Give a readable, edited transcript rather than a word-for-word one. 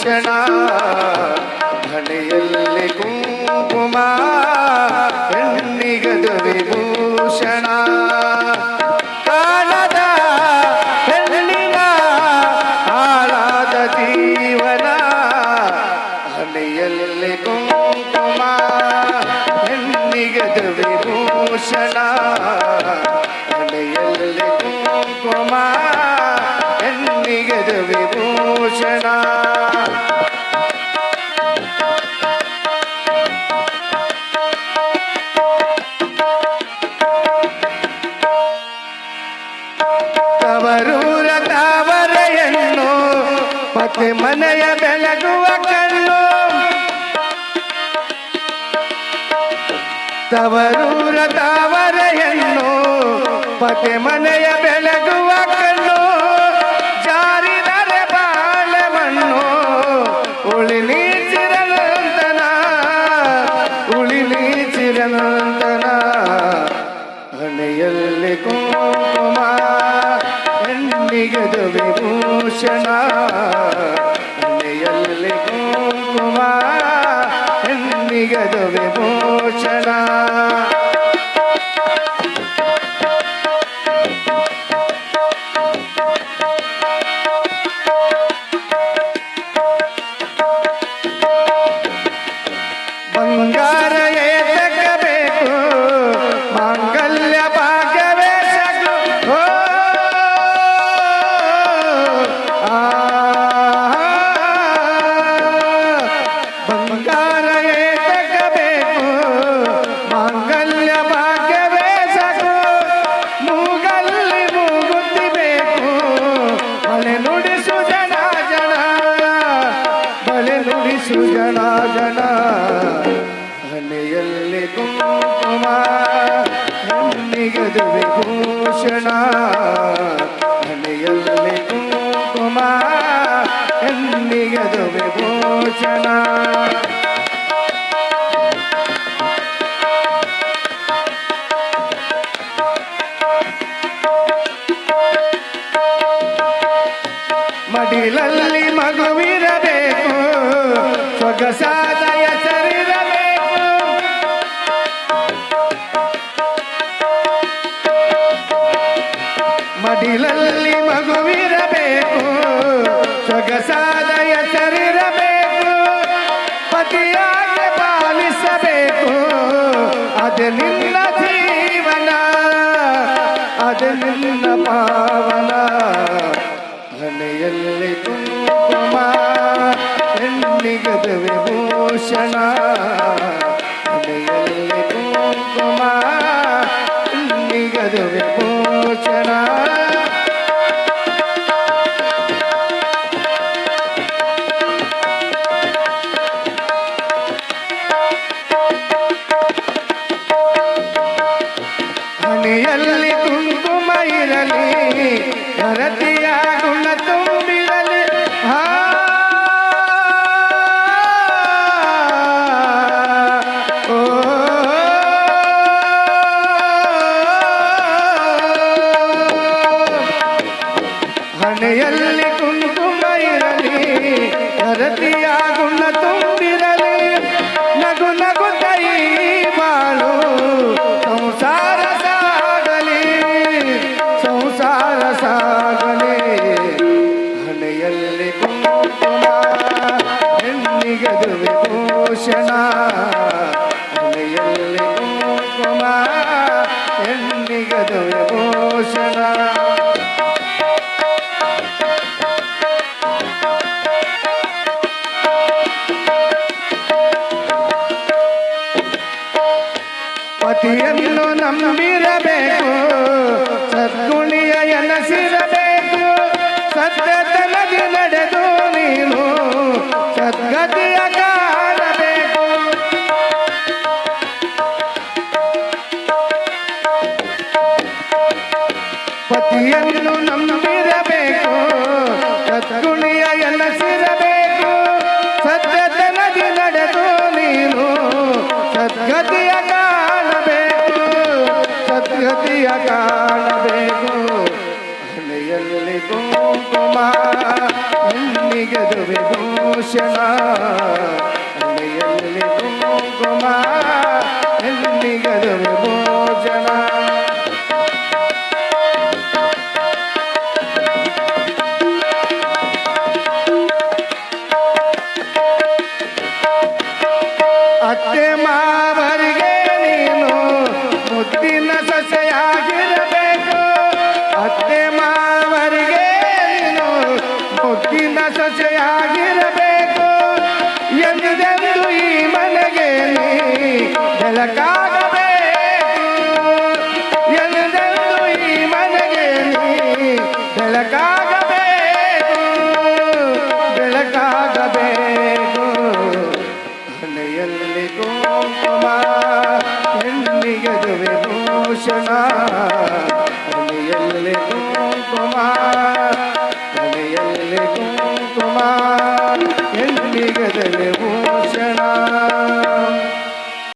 ವಿಭೂಷಣ ಹಣೆಯಲ್ಲಿ ಕುಂಕುಮ ಹೆಣ್ಣಿಗದು ವಿಭೂಷಣ ಕಾಣದ ಹೆಣ್ಣಿನ ಹಾಳಾದ ಜೀವನ ಹಣೆಯಲ್ಲಿ ಕುಂಕುಮ ಹೆಣ್ಣಿಗದು ವಿಭೂಷಣ ಹಣೆಯಲ್ಲಿ ಕುಂಕುಮ ಹೆಣ್ಣಿಗದು ವಿಭೂಷಣ ತವರೂರ ತಾವರೆಯನ್ನು ಪತಿ ಮನೆಯ ಬೆಳಗುವ ಕಣ್ಣು ತವರೂರ ತಾವರೆಯನ್ನು ಪತಿ ಮನೆಯ ಬೆಳಗುವ ಕಣ್ಣು ಜಾರಿದರೆ ಬಾಳೆ ಮಣ್ಣು ಉಳಿಲಿ ಚಿರನಂದನ ಉಳಿಲಿ ಚಿರನಂದನ ಹಣೆಯಲ್ಲಿ ಕುಂಕುಮ ಹೆಣ್ಣಿಗದು ವಿಭೂಷಣ ಹಣೆಯಲ್ಲಿ ಕುಂಕುಮ ಹೆಣ್ಣಿಗದು ವಿಭೂಷಣ ಬಂಗಾರ ಏತಕಬೇಕು ಮಾಂಗಲ್ಯ ಭಾಗ್ಯವೇ ಸಗು ಬಂಗಾರ ಏತಕಬೇಕು ಮಾಂಗಲ್ಯ ಭಾಗ್ಯವೇ ಸಗು ಮೂಗಲ್ಲಿ ಮೂಗುತ್ತಿಬೇಕು ಬಳೆ ನುಡಿಸು ಜನ ಜನ ಬಳೆ ನುಡಿಸು ಜನ ಜನ ಹಣೆಯಲ್ಲಿ ಕುಂಕುಮ ಹೆಣ್ಣಿಗದು ವಿಭೂಷಣ ಹಣೆಯಲ್ಲಿ ಕುಂಕುಮ ಹೆಣ್ಣಿಗದು ವಿಭೂಷಣ ಮಡಿಲಲ್ಲಿ ಮಗುವಿರಬೇಕು ಸೊಗಸಾದ ಹೆಸರಿರಬೇಕು ಮಡಿಲಲ್ಲಿ ಮಗುವಿರಬೇಕು ಸೊಗಸಾದ ಹೆಸರಿರಬೇಕು ಪತಿಯಾಗಿ ಪಾಲಿಸಬೇಕು ಅದು ನಿನ್ನ ಜೀವನ ಅದು ನಿನ್ನ ಪಾವನ ಹಣೆಯಲ್ಲಿ ಕುಂಕುಮ ಹೆಣ್ಣಿಗದು ವಿಭೂಷಣ ಹಣೆಯಲ್ಲಿ ಕುಂಕುಮ ಹೆಣ್ಣಿಗದು ವಿಭೂಷಣ ಹಣೆಯಲ್ಲಿ ಕುಂಕುಮ ಇರಲಿ ಹರತಿಯ ಗುಣ ತುಂಬಿರಲಿ ಹಣೆಯಲ್ಲಿ ಕುಂಕುಮ ಇರಲಿ ಹರತಿಯ ಗುಣ ತುಂಬಿರಲಿ ನಗು ನಗು ಕೈ ಬಾಳು ಸಂಸಾರ ಸಾಗಲಿ ಸಂಸಾರ ಸಾಗಲಿ ಹಣೆಯಲ್ಲಿ ಕುಂಕುಮ ಹೆಣ್ಣಿಗದು ವಿಭೂಷಣ ಹಣೆಯಲ್ಲಿ ಕುಂಕುಮ ಹೆಣ್ಣಿಗದು ವಿಭೂಷಣ ಪತಿಯನ್ನು ನಂಬಿರಬೇಕು ಸದ್ಗುಣಿಯ ಎನಸಿರಬೇಕು ಸತ್ಯತನದಿ ನಡೆದು ನೀನು ಸದ್ಗತಿಯ ಕಾಣಬೇಕು ಪತಿಯನ್ನು ನಂಬಿರಬೇಕು ಸದ್ಗುಣಿಯ ಎನಸಿರಬೇಕು ಸತ್ಯತನದಿ ನಡೆದು ನೀನು ಸದ್ಗತಿಯ ಕಾಣಬೇಕು ಸದ್ಗತಿಯ ಕಾಣಬೇಕು ಹಣೆಯಲ್ಲಿ ಕುಂಕುಮ ಹೆಣ್ಣಿಗದು ವಿಭೂಷಣ ಹಣೆಯಲ್ಲಿ ಕುಂಕುಮ ಹೆಣ್ಣಿಗದು ವಿಭೂಷಣ ಅತ್ತೆ ಮಾವರಿಗೆ ನೀನು ಮುದ್ದಿನ ಸೊಸೆಯಾಗಿರಬೇಕು ಅತ್ತೆ ಮಾವರಿಗೆ ನೀನು ಮುದ್ದಿನ ಸೊಸೆಯಾಗಿರಬೇಕು ಎಂದೆಂದು ಈ ಮನೆಗೆ ನೀ ಬೆಳಕಾಗಬೇಕು ಎಂದೆಂದು ಈ ಮನೆಗೆ ನೀ ಬೆಳಕಾಗಬೇಕು ಬೆಳಕಾಗಬೇಕು ಹಣೆಯಲ್ಲಿ ಕುಂಕುಮ ಹೆಣ್ಣಿಗದು ವಿಭೂಷಣ ಹಣೆಯಲ್ಲಿ ಕುಂಕುಮ ಹಣೆಯಲ್ಲಿ ಕುಂಕುಮ ಹೆಣ್ಣಿಗದು ವಿಭೂಷಣ